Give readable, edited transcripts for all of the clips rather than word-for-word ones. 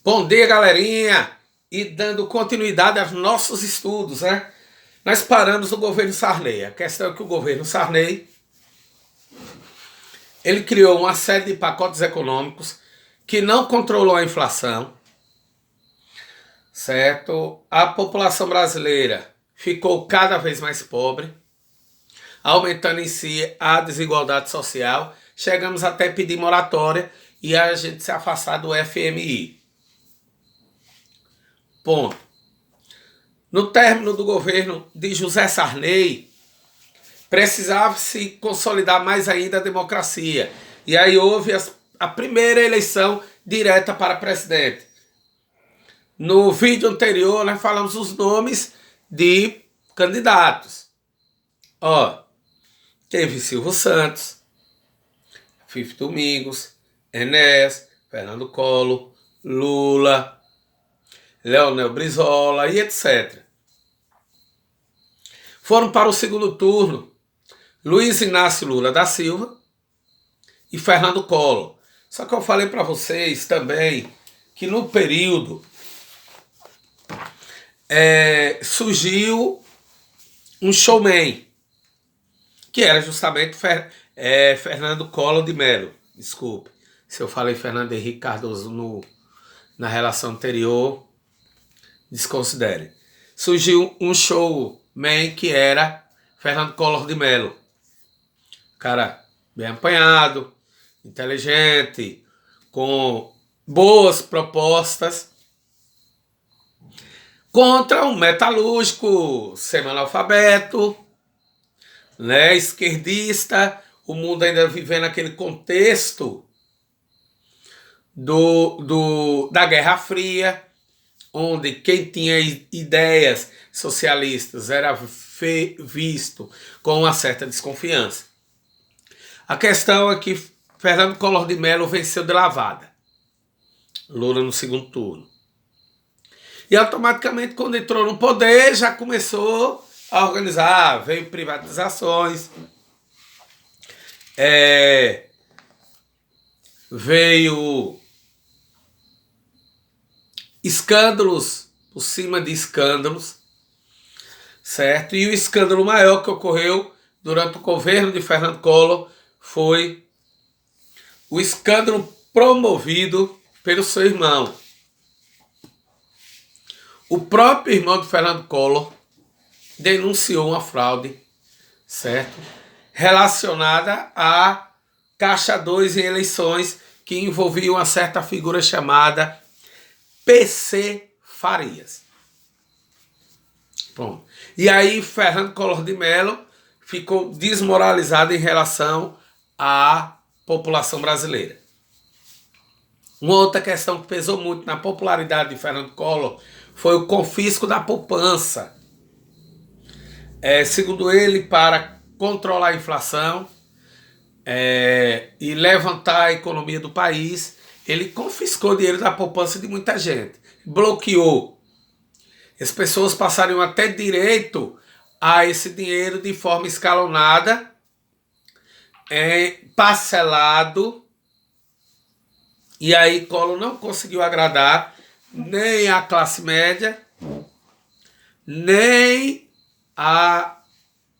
Bom dia, galerinha! E dando continuidade aos nossos estudos, né? Nós paramos no governo Sarney. A questão é que o governo Sarney, ele criou uma série de pacotes econômicos que não controlou a inflação, certo? A população brasileira ficou cada vez mais pobre, aumentando em si a desigualdade social. Chegamos até pedir moratória e a gente se afastar do FMI. Ponto. No término do governo de José Sarney, precisava-se consolidar mais ainda a democracia. E aí houve a primeira eleição direta para presidente. No vídeo anterior, nós falamos os nomes de candidatos. Teve Silvio Santos, Fife Domingos, Enéas, Fernando Collor, Lula, Leonel Brizola e etc. Foram para o segundo turno Luiz Inácio Lula da Silva e Fernando Collor. Só que eu falei para vocês também que no período surgiu um showman, que era justamente Fernando Collor de Mello. Desculpe se eu falei Fernando Henrique Cardoso na relação anterior, desconsidere. Surgiu um showman que era Fernando Collor de Mello. Cara bem apanhado, inteligente, com boas propostas, contra um metalúrgico semi-analfabeto, né, esquerdista, o mundo ainda vivendo aquele contexto da Guerra Fria, onde quem tinha ideias socialistas era visto com uma certa desconfiança. A questão é que Fernando Collor de Mello venceu de lavada Lula no segundo turno. E automaticamente, quando entrou no poder, já começou a organizar, veio privatizações, veio escândalos por cima de escândalos, certo? E o escândalo maior que ocorreu durante o governo de Fernando Collor foi o escândalo promovido pelo seu irmão. O próprio irmão de Fernando Collor denunciou uma fraude, certo? Relacionada a Caixa 2 em eleições que envolvia uma certa figura chamada PC Farias. Bom, e aí Fernando Collor de Mello ficou desmoralizado em relação à população brasileira. Uma outra questão que pesou muito na popularidade de Fernando Collor foi o confisco da poupança. Segundo ele, para controlar a inflação e levantar a economia do país, ele confiscou dinheiro da poupança de muita gente, bloqueou. As pessoas passariam até direito a esse dinheiro de forma escalonada, parcelado, e aí Collor não conseguiu agradar nem a classe média, nem a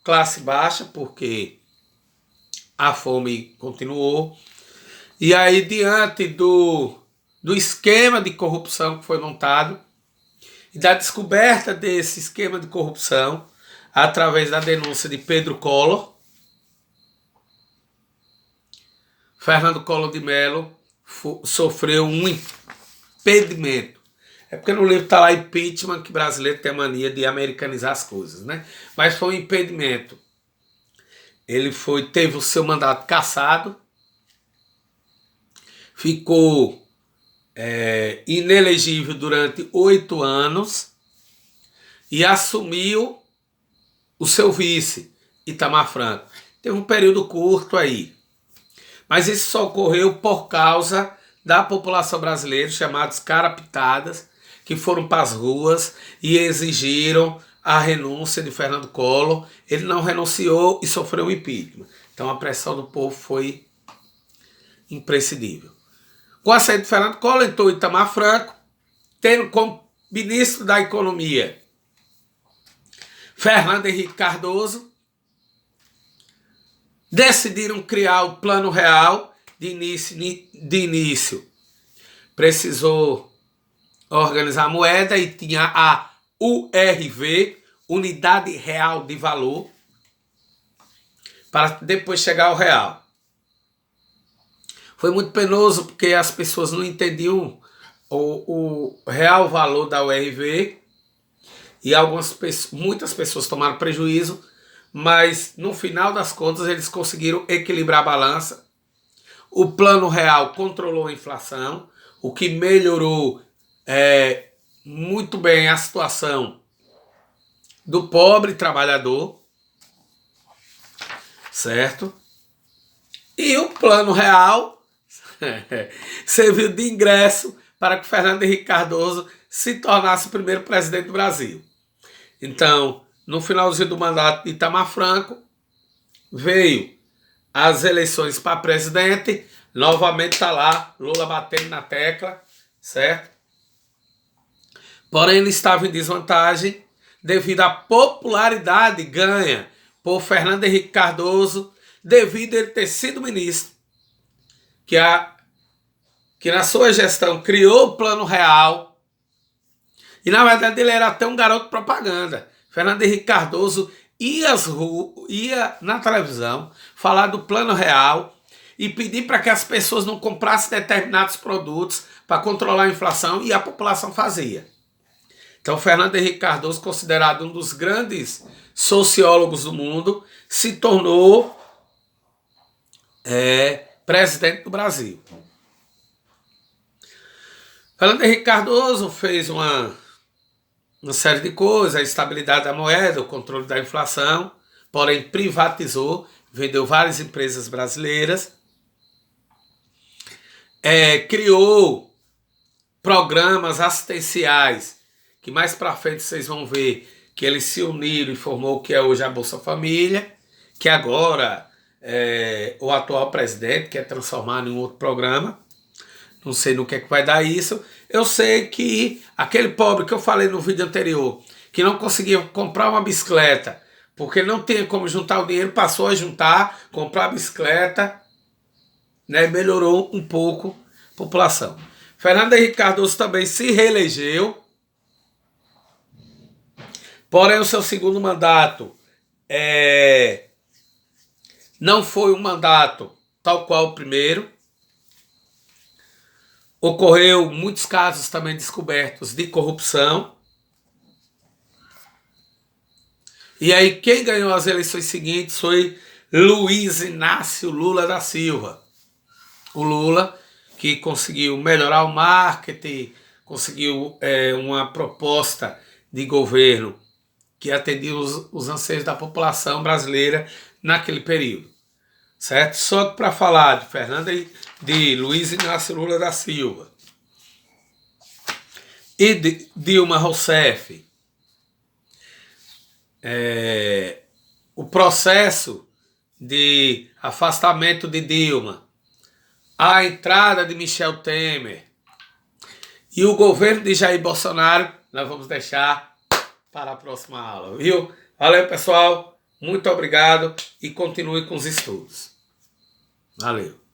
classe baixa, porque a fome continuou. E aí, diante do esquema de corrupção que foi montado e da descoberta desse esquema de corrupção através da denúncia de Pedro Collor, Fernando Collor de Mello sofreu um impedimento. É porque no livro está lá impeachment, que brasileiro tem a mania de americanizar as coisas, né? Mas foi um impedimento. Ele teve o seu mandato cassado, ficou inelegível durante 8 anos e assumiu o seu vice, Itamar Franco. Teve um período curto aí. Mas isso só ocorreu por causa da população brasileira, chamados carapitadas, que foram para as ruas e exigiram a renúncia de Fernando Collor. Ele não renunciou e sofreu um impeachment. Então a pressão do povo foi imprescindível. Com a saída de Fernando Collor, entrou Itamar Franco, tendo como ministro da Economia Fernando Henrique Cardoso, decidiram criar o Plano Real. De início precisou organizar a moeda e tinha a URV, Unidade Real de Valor, para depois chegar ao real. Foi muito penoso porque as pessoas não entendiam o real valor da URV e muitas pessoas tomaram prejuízo, mas no final das contas eles conseguiram equilibrar a balança. O Plano Real controlou a inflação, o que melhorou muito bem a situação do pobre trabalhador, certo? E o Plano Real serviu de ingresso para que Fernando Henrique Cardoso se tornasse o primeiro presidente do Brasil. Então, no finalzinho do mandato de Itamar Franco, veio as eleições para presidente, novamente está lá, Lula batendo na tecla, certo? Porém, ele estava em desvantagem devido à popularidade ganha por Fernando Henrique Cardoso, devido a ele ter sido ministro, que na sua gestão criou o Plano Real, e na verdade ele era até um garoto propaganda. Fernando Henrique Cardoso ia na televisão falar do Plano Real e pedir para que as pessoas não comprassem determinados produtos para controlar a inflação, e a população fazia. Então, Fernando Henrique Cardoso, considerado um dos grandes sociólogos do mundo, se tornou presidente do Brasil. Fernando Henrique Cardoso fez uma série de coisas, a estabilidade da moeda, o controle da inflação, porém privatizou, vendeu várias empresas brasileiras, criou programas assistenciais, que mais para frente vocês vão ver que eles se uniram e formou o que é hoje a Bolsa Família, que agora o atual presidente quer transformar em um outro programa. Não sei no que é que vai dar isso. Eu sei que aquele pobre que eu falei no vídeo anterior, que não conseguia comprar uma bicicleta, porque não tinha como juntar o dinheiro, passou a juntar, comprar a bicicleta, né, melhorou um pouco a população. Fernando Henrique Cardoso também se reelegeu, porém o seu segundo mandato não foi um mandato tal qual o primeiro. Ocorreu muitos casos também descobertos de corrupção. E aí quem ganhou as eleições seguintes foi Luiz Inácio Lula da Silva. O Lula, que conseguiu melhorar o marketing, conseguiu uma proposta de governo que atendia os anseios da população brasileira naquele período. Certo? Só que para falar de Luiz Inácio Lula da Silva e de Dilma Rousseff, o processo de afastamento de Dilma, a entrada de Michel Temer e o governo de Jair Bolsonaro, nós vamos deixar para a próxima aula, viu? Valeu, pessoal, muito obrigado e continue com os estudos. Valeu.